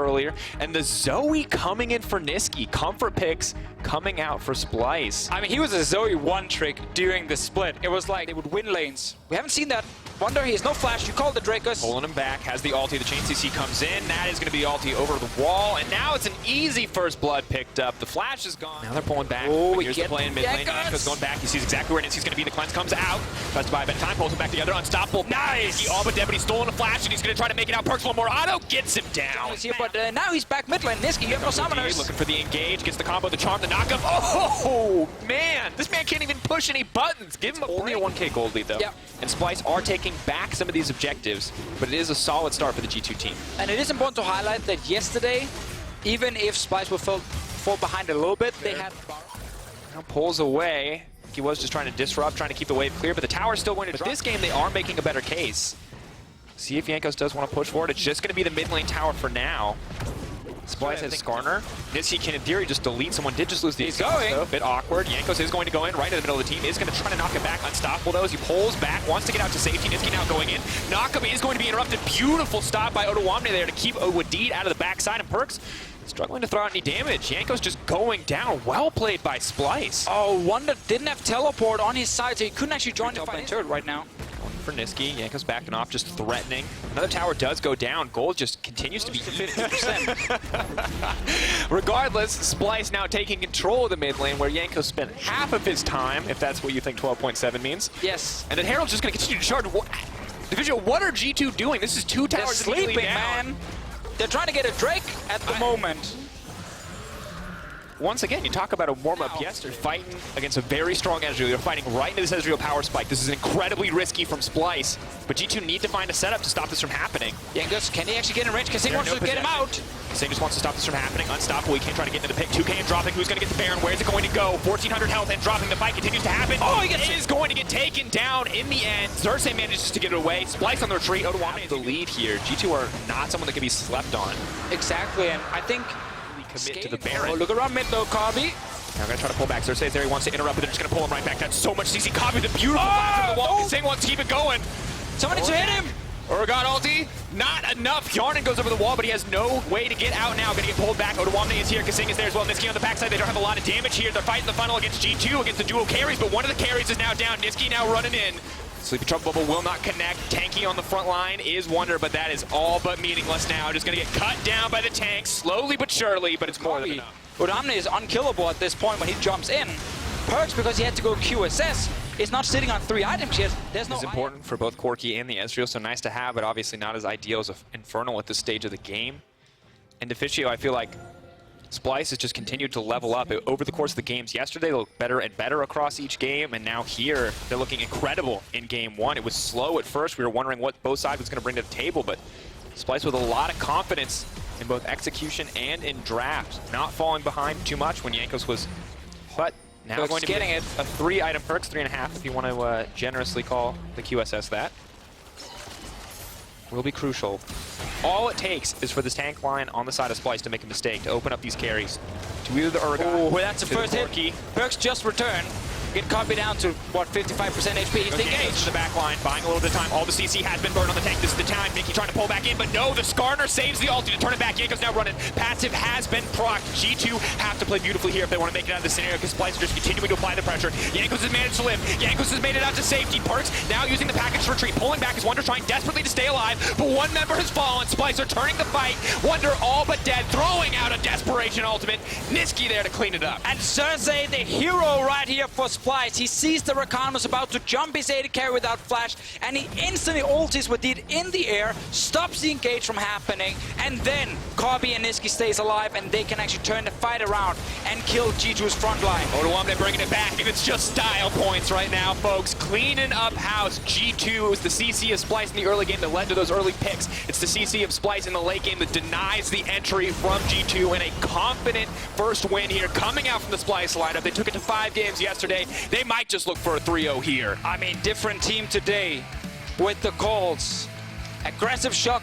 earlier. And the Zoe coming in for Niski. Comfort picks coming out for Splyce. I mean, he was a Zoe one trick during the split. It was like they would win lanes. We haven't seen that. Wonder, he has no flash. You called the Dracos. Pulling him back, has the ulti. The chain CC comes in. That is going to be ulti over the wall. And now it's an easy first blood picked up. The flash is gone. Now they're pulling back. Oh, here's the play in mid lane. Yanko's going back. He sees exactly where Niski's going to be. The cleanse comes out. Tries to buy a bit of time. Pulls him back together. Unstoppable. Nice! He all but dead, but he's stolen a flash, and he's going to try to make it out. Perks one more auto. Gets him down. But now he's back mid lane. Niski, you have no summoners. Looking for the engage. Gets the combo, the charm, the knockup. Oh, man. This man can't even push any buttons. Give him only a 1k gold lead, though. Yeah. And Splyce are taking back some of these objectives, but it is a solid start for the G2 team. And it is important to highlight that yesterday, even if Splyce will fall behind a little bit, they had... Now pulls away. He was just trying to disrupt, trying to keep the wave clear, but the tower's still going to drop. This game, they are making a better case. See if Jankos does want to push forward. It's just going to be the mid lane tower for now. Splyce has Skarner. Niski can, in theory, just delete someone. Did just lose the... He's going. A bit awkward. Jankos is going to go in right in the middle of the team. Is going to try to knock it back. Unstoppable, though, as he pulls back. Wants to get out to safety. Niski now going in. Knockup is going to be interrupted. Beautiful stop by Odawamne there to keep Wadid out of the backside. And Perks struggling to throw out any damage. Jankos just going down. Well played by Splyce. Oh, Wonder didn't have teleport on his side, so he couldn't actually join the fight turret right now. For Niski, Jankos backing off, just threatening. Another tower does go down. Gold just continues to be 50%. Regardless, Splyce now taking control of the mid lane, where Jankos spent half of his time, if that's what you think 12.7 means. Yes. And then Herald's just going to continue to charge. Division, what are G2 doing? This is two towers sleeping, man. They're trying to get a Drake at the moment. Once again, you talk about a warm-up yesterday, fighting against a very strong Ezreal. You're fighting right into this Ezreal power spike. This is incredibly risky from Splyce, but G2 need to find a setup to stop this from happening. Jankos, can he actually get in range? Kasing wants to get him out. Kasing just wants to stop this from happening. Unstoppable, he can't try to get into the pick. 2k and dropping. Who's going to get the Baron? Where's it going to go? 1,400 health and dropping. The fight continues to happen. Oh, it is going to get taken down in the end. Xerxes manages to get it away. Splyce on the retreat. Odawamne the lead here. G2 are not someone that can be slept on. Exactly, and I think commit to the Baron. Oh, look around mid though, Kabi. Now going to try to pull back. Xerxes there, he wants to interrupt, but they're just going to pull him right back. That's so much CC. Kabi, the beautiful pass on the wall. Kasing wants to keep it going. Someone needs to hit him. Oregon ulti, not enough. Yarnan goes over the wall, but he has no way to get out now. Going to get pulled back. Odawamne is here. Kasing is there as well. Niski on the backside. They don't have a lot of damage here. They're fighting the funnel against G2, against the duo carries, but one of the carries is now down. Niski now running in. Sleepy Trouble Bubble will not connect. Tanky on the front line is Wonder, but that is all but meaningless now. Just going to get cut down by the tank, slowly but surely, but it's more than enough. Odawamne is unkillable at this point when he jumps in. Perks, because he had to go QSS, is not sitting on 3 items yet. There's no. It's important for both Corki and the Ezreal, so nice to have, but obviously not as ideal as Infernal at this stage of the game. And Deficio, I feel like Splyce has just continued to level up over the course of the games. Yesterday, they looked better and better across each game, and now here, they're looking incredible in game 1. It was slow at first. We were wondering what both sides was going to bring to the table, but Splyce with a lot of confidence in both execution and in draft. Not falling behind too much when Jankos was, but now Perks going to getting get it. a 3-item Perks, 3.5 if you want to generously call the QSS that. Will be crucial. All it takes is for this tank line on the side of Splyce to make a mistake, to open up these carries. To either the Urgot, oh, well, that's the first hit. Perks just returned. Get Kabi down to, what, 55% HP. He's engaged. To the back line, buying a little bit of time. All the CC has been burned on the tank. This is the time. Mickey trying to pull back in, but no, the Skarner saves the ulti to turn it back. Jankos now running. Passive has been procced. G2 have to play beautifully here if they want to make it out of this scenario, because Splyce are just continuing to apply the pressure. Jankos has managed to live. Jankos has made it out to safety. Perks now using the package to retreat. Pulling back as Wonder trying desperately to stay alive, but one member has fallen. Splyce are turning the fight. Wonder all but dead, throwing out a desperation ultimate. Niski there to clean it up. And Xerxes, the hero right here for Splyce. He sees the Rakan was about to jump his AD carry without flash, and he instantly ultis Wadid in the air, stops the engage from happening, and then Kabi and Niski stays alive, and they can actually turn the fight around and kill G2's front line. Odawamne bringing it back, and it's just style points right now, folks. Cleaning up house. G2 was the CC of Splyce in the early game that led to those early picks. It's the CC of Splyce in the late game that denies the entry from G2, and a confident first win here coming out from the Splyce lineup. They took it to 5 games yesterday. They might just look for a 3-0 here. I mean, different team today with the calls. Aggressive shot